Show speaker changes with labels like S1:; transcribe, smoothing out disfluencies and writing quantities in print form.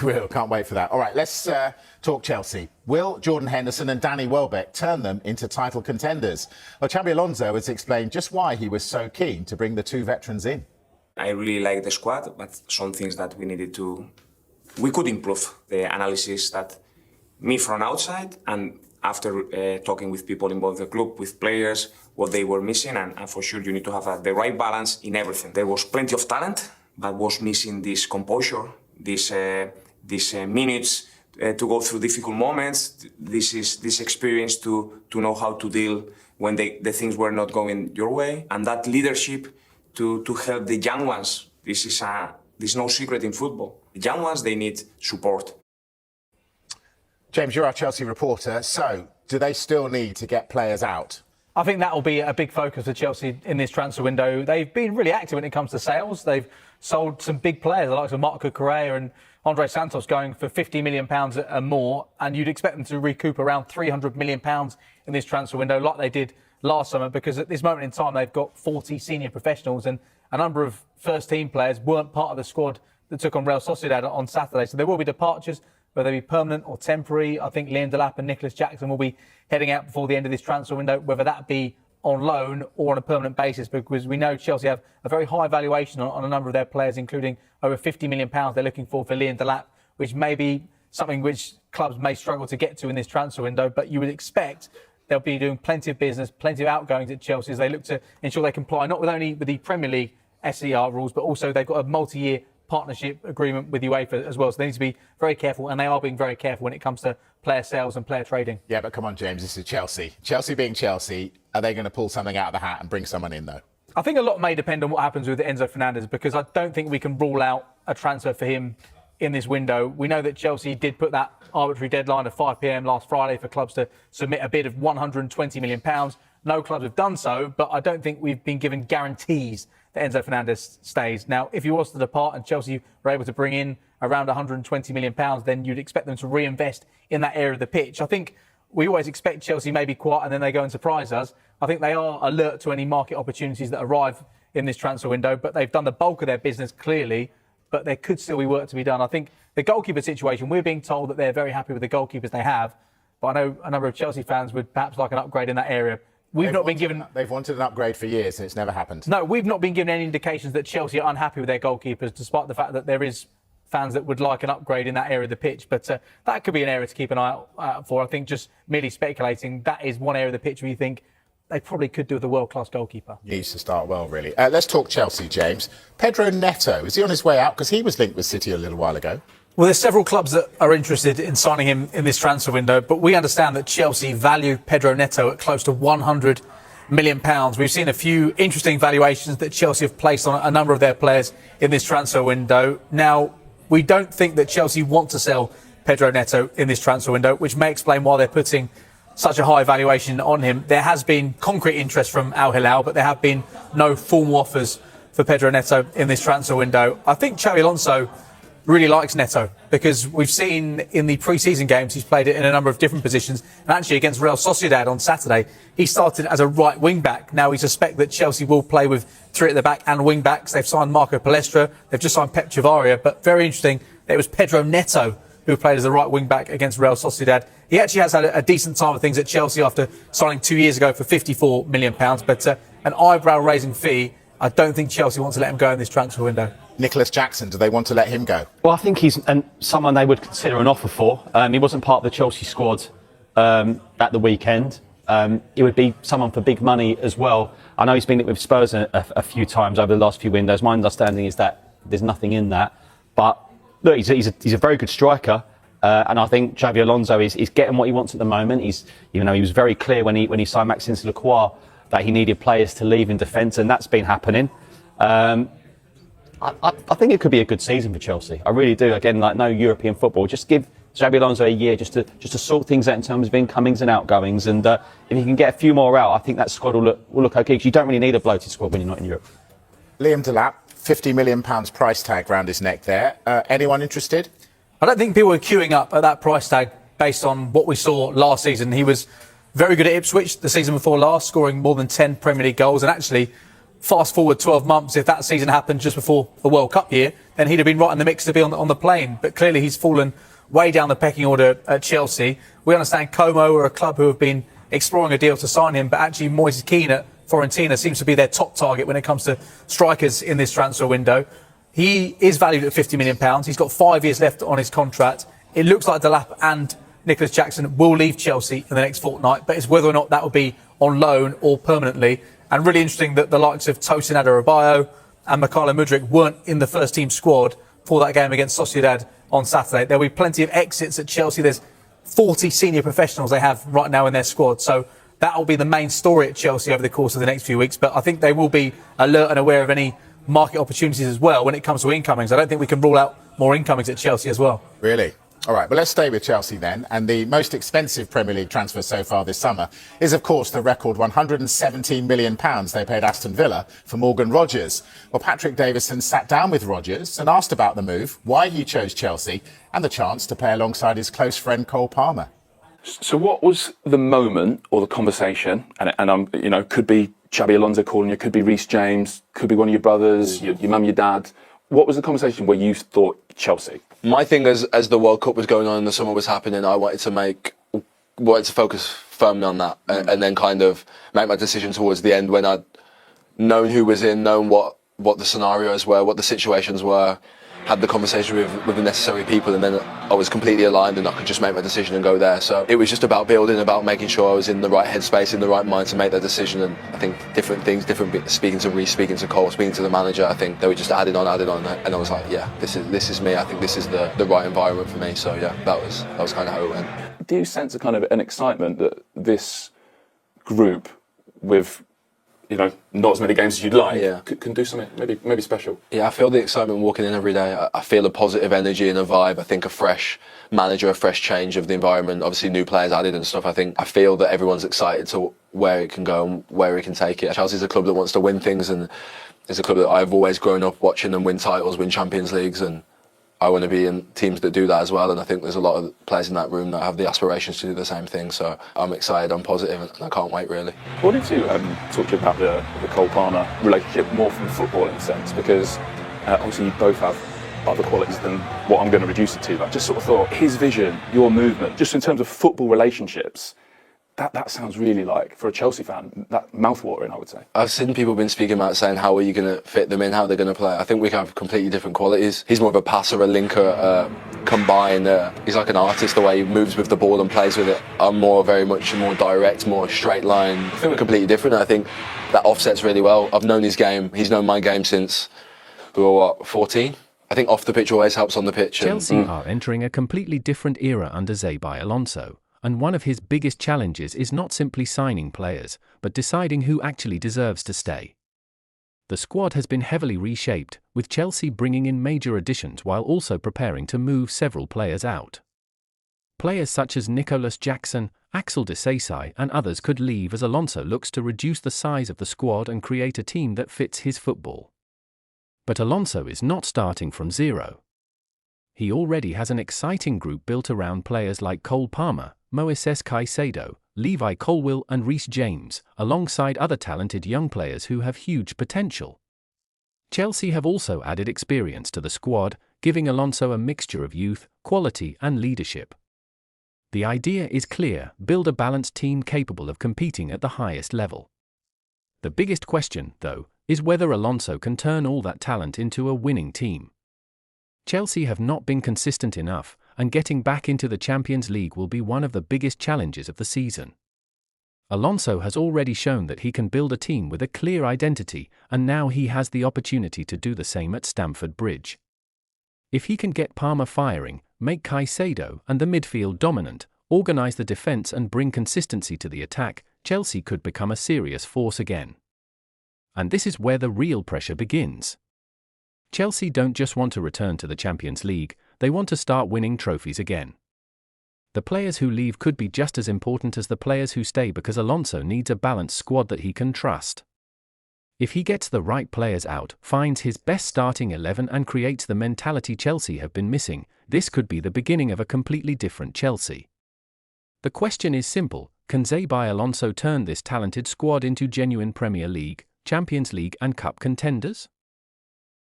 S1: Real, can't wait for that. All right, let's talk Chelsea. Will Jordan Henderson and Danny Welbeck turn them into title contenders? Well, Xabi Alonso has explained just why he was so keen to bring the two veterans in.
S2: I really like the squad, but some things that we could improve. The analysis that me from outside and after talking with people in both the club, with players, what they were missing, and for sure you need to have the right balance in everything. There was plenty of talent, but was missing this composure, these minutes to go through difficult moments, this experience to know how to deal when the things were not going your way, and that leadership to help the young ones. There's no secret in football. The young ones, they need support.
S1: James, you're our Chelsea reporter. So, do they still need to get players out?
S3: I think that will be a big focus for Chelsea in this transfer window. They've been really active when it comes to sales. They've sold some big players, the likes of Marco Correa and Andre Santos, going for £50 million and more. And you'd expect them to recoup around £300 million in this transfer window, like they did last summer, because at this moment in time, they've got 40 senior professionals and a number of first-team players weren't part of the squad that took on Real Sociedad on Saturday. So there will be departures, whether they be permanent or temporary. I think Liam Delap and Nicholas Jackson will be heading out before the end of this transfer window, whether that be on loan or on a permanent basis, because we know Chelsea have a very high valuation on a number of their players, including over £50 million they're looking for Liam Delap, which may be something which clubs may struggle to get to in this transfer window. But you would expect they'll be doing plenty of business, plenty of outgoings at Chelsea as they look to ensure they comply not with only with the Premier League SCR rules, but also they've got a multi-year partnership agreement with UEFA as well. So they need to be very careful, and they are being very careful when it comes to player sales and player trading.
S1: Yeah, but come on, James, this is Chelsea. Chelsea being Chelsea, are they going to pull something out of the hat and bring someone in, though?
S3: I think a lot may depend on what happens with Enzo Fernandez, because I don't think we can rule out a transfer for him in this window. We know that Chelsea did put that arbitrary deadline of 5 p.m. last Friday for clubs to submit a bid of £120 million. No clubs have done so, but I don't think we've been given guarantees that Enzo Fernandez stays. Now, if he was to depart and Chelsea were able to bring in around £120 million, then you'd expect them to reinvest in that area of the pitch. I think we always expect Chelsea may be quiet and then they go and surprise us. I think they are alert to any market opportunities that arrive in this transfer window, but they've done the bulk of their business clearly, but there could still be work to be done. I think the goalkeeper situation, we're being told that they're very happy with the goalkeepers they have, but I know a number of Chelsea fans would perhaps like an upgrade in that area. They've
S1: wanted an upgrade for years and it's never happened.
S3: No, we've not been given any indications that Chelsea are unhappy with their goalkeepers, despite the fact that there is fans that would like an upgrade in that area of the pitch. But that could be an area to keep an eye out for. I think just merely speculating, that is one area of the pitch where you think they probably could do with a world-class goalkeeper.
S1: Needs to start well, really. Let's talk Chelsea, James. Pedro Neto, is he on his way out? Because he was linked with City a little while ago.
S3: Well, there's several clubs that are interested in signing him in this transfer window, but we understand that Chelsea value Pedro Neto at close to £100 million. We've seen a few interesting valuations that Chelsea have placed on a number of their players in this transfer window. Now, we don't think that Chelsea want to sell Pedro Neto in this transfer window, which may explain why they're putting such a high valuation on him. There has been concrete interest from Al Hilal, but there have been no formal offers for Pedro Neto in this transfer window. I think Xabi Alonso really likes Neto, because we've seen in the pre-season games he's played it in a number of different positions, and actually against Real Sociedad on Saturday he started as a right wing back. Now we suspect that Chelsea will play with three at the back and wing backs. They've signed Marco Palestra, they've just signed Pep Chavaria, but very interesting, it was Pedro Neto who played as a right wing back against Real Sociedad. He actually has had a decent time of things at Chelsea after signing 2 years ago for £54 million, but an eyebrow raising fee. I don't think Chelsea want to let him go in this transfer window.
S1: Nicholas Jackson, do they want to let him go?
S4: Well, I think he's someone they would consider an offer for. He wasn't part of the Chelsea squad at the weekend. It would be someone for big money as well. I know he's been with Spurs a few times over the last few windows. My understanding is that there's nothing in that. But look, he's a very good striker. And I think Xabi Alonso is getting what he wants at the moment. He was very clear when he signed Maxence Lacroix that he needed players to leave in defence, and that's been happening. I think it could be a good season for Chelsea. I really do. Again, like no European football. Just give Xabi Alonso a year just to sort things out in terms of incomings and outgoings. And if he can get a few more out, I think that squad will look okay. Because you don't really need a bloated squad when you're not in Europe.
S1: Liam Delap, £50 million price tag round his neck there. Anyone interested?
S3: I don't think people are queuing up at that price tag based on what we saw last season. He was very good at Ipswich the season before last, scoring more than 10 Premier League goals, and actually fast forward 12 months, if that season happened just before the World Cup year, then he'd have been right in the mix to be on the plane. But clearly he's fallen way down the pecking order at Chelsea. We understand Como are a club who have been exploring a deal to sign him, but actually Moise Keane at Fiorentina seems to be their top target when it comes to strikers in this transfer window. He is valued at £50 million. He's got 5 years left on his contract. It looks like Delap and Nicholas Jackson will leave Chelsea in the next fortnight, but it's whether or not that will be on loan or permanently. And really interesting that the likes of Tosin Adarabioyo and Mikhailo Mudryk weren't in the first team squad for that game against Sociedad on Saturday. There'll be plenty of exits at Chelsea. There's 40 senior professionals they have right now in their squad. So that will be the main story at Chelsea over the course of the next few weeks. But I think they will be alert and aware of any market opportunities as well when it comes to incomings. I don't think we can rule out more incomings at Chelsea as well.
S1: Really? All right, well, let's stay with Chelsea then. And the most expensive Premier League transfer so far this summer is, of course, the record £117 million they paid Aston Villa for Morgan Rogers. Well, Patrick Davison sat down with Rogers and asked about the move, why he chose Chelsea, and the chance to play alongside his close friend Cole Palmer.
S5: So what was the moment or the conversation, and could be Xabi Alonso calling you, could be Reece James, could be one of your brothers, your mum, your dad. What was the conversation where you thought Chelsea?
S6: My thing as the World Cup was going on and the summer was happening, I wanted to focus firmly on that and then kind of make my decision towards the end when I'd known who was in, known what the scenarios were, what the situations were, had the conversation with the necessary people, and then I was completely aligned and I could just make my decision and go there. So it was just about building, about making sure I was in the right headspace, in the right mind to make that decision. And I think different things, speaking to Reece, speaking to Cole, speaking to the manager, I think they were just adding on, and I was like, yeah, this is me. I think this is the right environment for me. So yeah, that was kind of how it went.
S5: Do you sense a kind of an excitement that this group with not as many games as you'd like, can do something maybe special?
S6: Yeah, I feel the excitement walking in every day. I feel a positive energy and a vibe. I think a fresh manager, a fresh change of the environment, obviously new players added and stuff. I feel that everyone's excited to where it can go and where it can take it. Chelsea's a club that wants to win things, and it's a club that I've always grown up watching them win titles, win Champions Leagues, and I want to be in teams that do that as well. And I think there's a lot of players in that room that have the aspirations to do the same thing. So I'm excited, I'm positive, and I can't wait, really.
S5: I wanted to talk to you about the Cole Palmer relationship more from a footballing sense, because obviously you both have other qualities than what I'm going to reduce it to. I just sort of thought his vision, your movement, just in terms of football relationships, that sounds really like, for a Chelsea fan, that mouth-watering, I would say.
S6: I've seen people been speaking about saying how are you going to fit them in, how they're going to play. I think we have completely different qualities. He's more of a passer, a linker, combined. He's like an artist, the way he moves with the ball and plays with it. I'm very much more direct, more straight line. I think we're completely different. I think that offsets really well. I've known his game. He's known my game since we were, 14? I think off the pitch always helps on the pitch.
S7: Chelsea are entering a completely different era under Xabi Alonso. And one of his biggest challenges is not simply signing players, but deciding who actually deserves to stay. The squad has been heavily reshaped, with Chelsea bringing in major additions while also preparing to move several players out. Players such as Nicholas Jackson, Axel Disasi, and others could leave as Alonso looks to reduce the size of the squad and create a team that fits his football. But Alonso is not starting from zero. He already has an exciting group built around players like Cole Palmer, Moises Caicedo, Levi Colwill and Reece James, alongside other talented young players who have huge potential. Chelsea have also added experience to the squad, giving Alonso a mixture of youth, quality and leadership. The idea is clear: build a balanced team capable of competing at the highest level. The biggest question, though, is whether Alonso can turn all that talent into a winning team. Chelsea have not been consistent enough, and getting back into the Champions League will be one of the biggest challenges of the season. Alonso has already shown that he can build a team with a clear identity, and now he has the opportunity to do the same at Stamford Bridge. If he can get Palmer firing, make Caicedo and the midfield dominant, organise the defence and bring consistency to the attack, Chelsea could become a serious force again. And this is where the real pressure begins. Chelsea don't just want to return to the Champions League, they want to start winning trophies again. The players who leave could be just as important as the players who stay, because Alonso needs a balanced squad that he can trust. If he gets the right players out, finds his best starting 11 and creates the mentality Chelsea have been missing, this could be the beginning of a completely different Chelsea. The question is simple: can Xabi Alonso turn this talented squad into genuine Premier League Champions League and Cup contenders?